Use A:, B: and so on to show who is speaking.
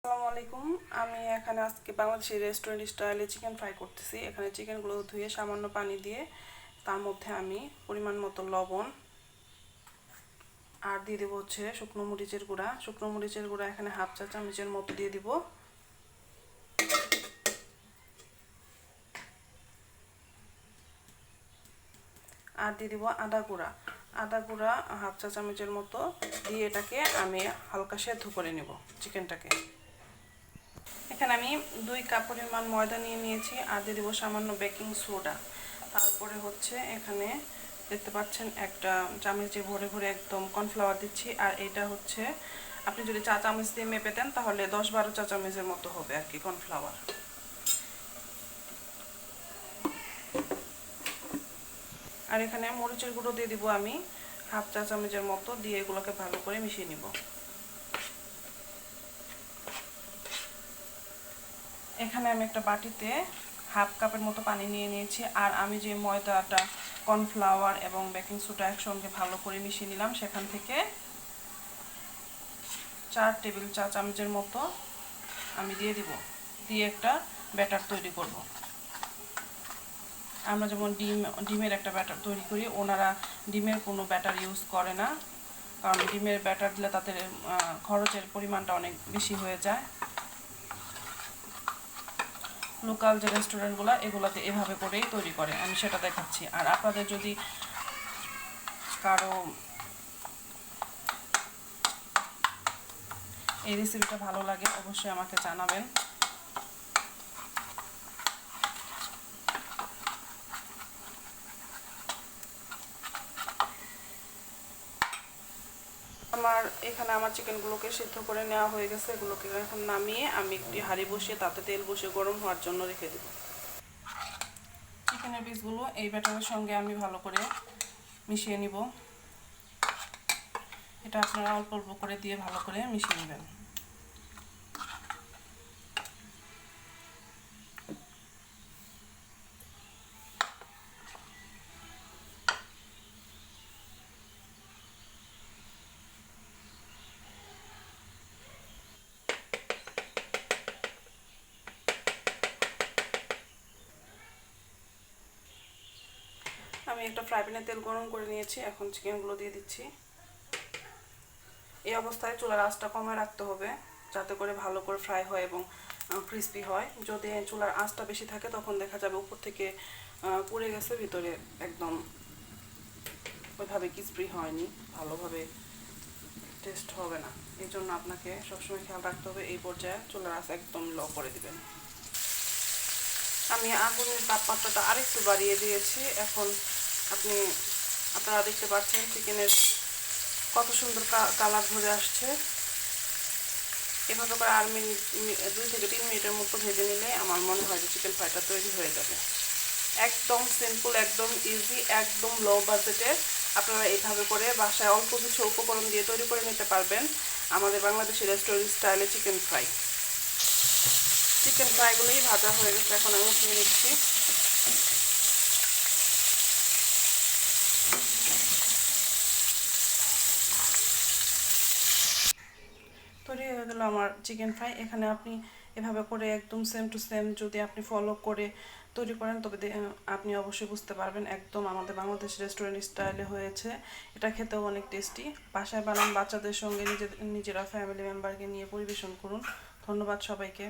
A: আসসালামু আলাইকুম। আমি এখানে আজকে বাংলাদেশি রেস্টুরেন্ট স্টাইলে চিকেন ফ্রাই করতেছি। এখানে চিকেনগুলো ধুয়ে সামান্য পানি দিয়ে তার মধ্যে আমি পরিমাণ মতো লবণ আর দিয়ে দেবো হচ্ছে শুকনো মরিচের গুঁড়া। শুকনো মরিচের গুঁড়া এখানে হাফ চা চামচের মতো দিয়ে দিব। আর দিয়ে দিব আদা গুঁড়া। আদা গুঁড়া হাফ চা চামচের মতো দিয়ে এটাকে আমি হালকা সেদ্ধ করে নেব চিকেনটাকে। এখানে আমি 2 কাপ পরিমাণ ময়দা নিয়ে নিয়েছি আর দিয়ে দেবো সামান্য বেকিং সোডা। তারপরে হচ্ছে এখানে দেখতে পাচ্ছেন একটা চামচে ভরে ভরে একদম কর্নফ্লাওয়ার দিচ্ছি। আর এটা হচ্ছে আপনি যদি চা চামচ দিয়ে মেপে দেন তাহলে 10-12 চা চামচের মতো হবে আর কি কর্নফ্লাওয়ার। আর এখানে মরিচের গুঁড়ো দিয়ে দিব আমি হাফ চা চামচের মতো, দিয়ে এগুলোকে ভালো করে মিশিয়ে নিব। এখানে আমি একটা বাটিতে হাফ কাপের মতো পানি নিয়ে নিয়েছি। আর আমি যে ময়দাটা, কর্নফ্লাওয়ার এবং বেকিং সোডা একসঙ্গে ভালো করে মিশিয়ে নিলাম, সেখান থেকে 4 টেবিল চা চামচের মতো আমি দিয়ে দিব। দিয়ে একটা ব্যাটার তৈরি করব। আমরা যেমন ডিমের একটা ব্যাটার তৈরি করি, ওনারা ডিমের কোনো ব্যাটার ইউজ করে না, কারণ ডিমের ব্যাটার দিলে তাদের খরচের পরিমাণটা অনেক বেশি হয়ে যায়। লোকাল যে রেস্টুরেন্টগুলো এগুলোতে এভাবে করেই তৈরি করে, আমি সেটা দেখাচ্ছি। আর আপনাদের যদি কারো এই রেসিপিটা ভালো লাগে অবশ্যই আমাকে জানাবেন। এখানে আমার চিকেনগুলোকে সিদ্ধ করে নেওয়া হয়ে গেছে। এগুলোকে এখন নামিয়ে আমি একটি হাঁড়ি বসিয়ে তাতে তেল বসিয়ে গরম হওয়ার জন্য রেখে দেব। চিকেনের পিসগুলো এই ব্যাটারের সঙ্গে আমি ভালো করে মিশিয়ে নিব। এটা আপনারা অল্প অল্প করে দিয়ে ভালো করে মিশিয়ে নেবেন। আমি একটা ফ্রাই প্যানে তেল গরম করে নিয়েছি, এখন চিকেনগুলো দিয়ে দিচ্ছি। এই অবস্থায় চুলার আঁচটা কমে রাখতে হবে যাতে করে ভালো করে ফ্রাই হয় এবং ক্রিস্পি হয়। যদি চুলার আঁচটা বেশি থাকে তখন দেখা যাবে উপর থেকে পুড়ে গেছে, ভিতরে একদম ওইভাবে ক্রিস্পি হয়নি, ভালোভাবে টেস্ট হবে না। এই জন্য আপনাকে সবসময় খেয়াল রাখতে হবে এই পর্যায়ে চুলার আঁচ একদম লো করে দিবেন। আমি আগুনের তাপমাত্রাটা আরেকটু বাড়িয়ে দিয়েছি। এখন আপনারা দেখতে পাচ্ছেন চিকেনের কত সুন্দর কালার ধরে আসছে। এভাবে করে আর 2 থেকে 3 মিনিটের মতো ভেজে নিলে আমার মনে হয় যে চিকেন ফ্রাইটা তৈরি হয়ে যাবে। একদম সিম্পল, একদম ইজি, একদম লো বাজেটে আপনারা এইভাবে করে বাসায় অল্প কিছু উপকরণ দিয়ে তৈরি করে নিতে পারবেন আমাদের বাংলাদেশি রেস্টুরেন্ট স্টাইলে চিকেন ফ্রাই। চিকেন ফ্রাইগুলোই ভাজা হয়ে গেছে, এখন আমি উঠিয়ে নিচ্ছি। তৈরি হয়ে গেল আমার চিকেন ফ্রাই। এখানে আপনি এভাবে করে একদম সেম টু সেম যদি আপনি ফলো করে তৈরি করেন তবে আপনি অবশ্যই বুঝতে পারবেন একদম আমাদের বাংলাদেশ রেস্টুরেন্ট স্টাইলে হয়েছে। এটা খেতেও অনেক টেস্টি। বাসায় বানান, বাচ্চাদের সঙ্গে নিজেরা ফ্যামিলি মেম্বারকে নিয়ে পরিবেশন করুন। ধন্যবাদ সবাইকে।